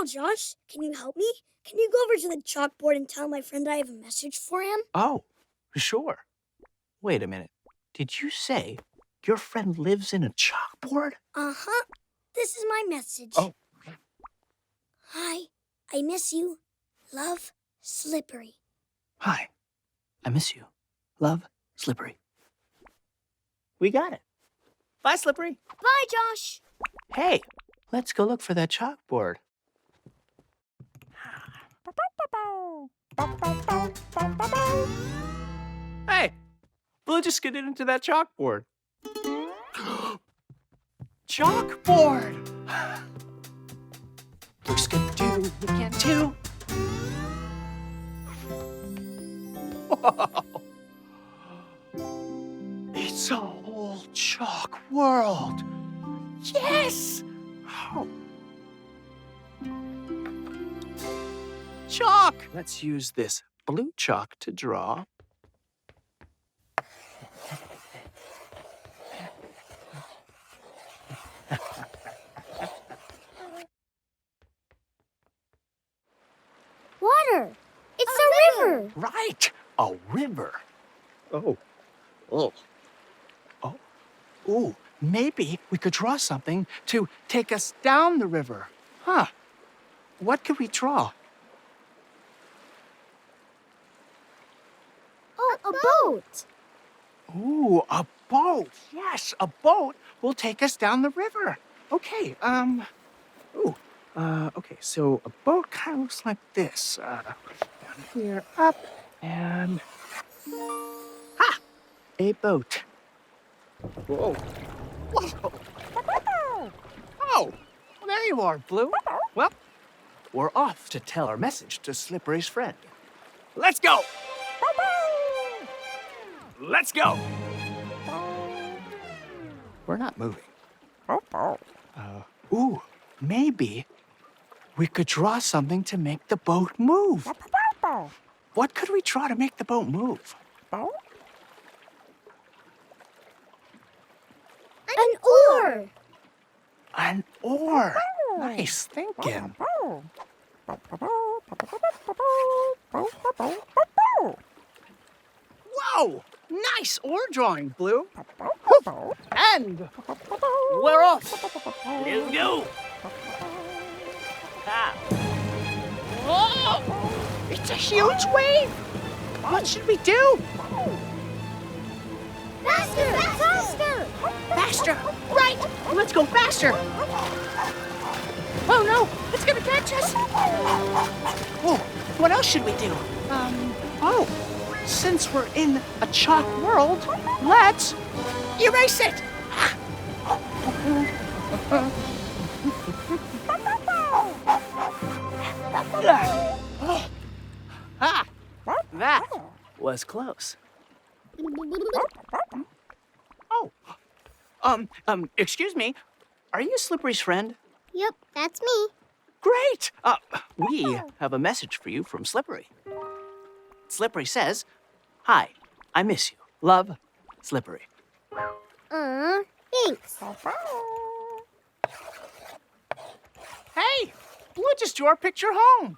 Well, Josh, can you help me? Can you go over to the chalkboard and tell my friend I have a message for him? Oh, sure. Wait a minute. Did you say your friend lives in a chalkboard? Uh-huh. This is my message. Oh. Hi, I miss you. Love, Slippery. Hi, I miss you. Love, Slippery. We got it. Bye, Slippery. Bye, Josh. Hey, let's go look for that chalkboard. Hey, Blue just skidded into that chalkboard. Chalkboard! Blue skid too, you can too. Whoa! It's a whole chalk world. Yes! Oh. Chalk! Let's use this blue chalk to draw. Water. It's a river. Right, a river. Oh. Ooh, maybe we could draw something to take us down the river. Huh. What could we draw? Oh, a boat. Ooh, a boat. Yes, a boat will take us down the river. Okay, okay, so a boat kind of looks like this. Down here, up, and... Ha! A boat. Whoa. Whoa. Oh, there you are, Blue. Well, we're off to tell our message to Slippery's friend. Let's go! Let's go! We're not moving. Ooh, maybe we could draw something to make the boat move. What could we draw to make the boat move? An oar. An oar. Nice thinking. Whoa! Nice oar drawing, Blue. And we're off. Go. Whoa! It's a huge wave. What should we do? Faster! Faster! Faster! Right! Let's go faster! Oh no! It's gonna catch us! Oh, what else should we do? Since we're in a chalk world, let's erase it! Ah! That was close. Excuse me. Are you Slippery's friend? Yep, that's me. Great! We have a message for you from Slippery. Slippery says, "Hi, I miss you. Love, Slippery." Thanks. Hey, Blue just drew our picture home.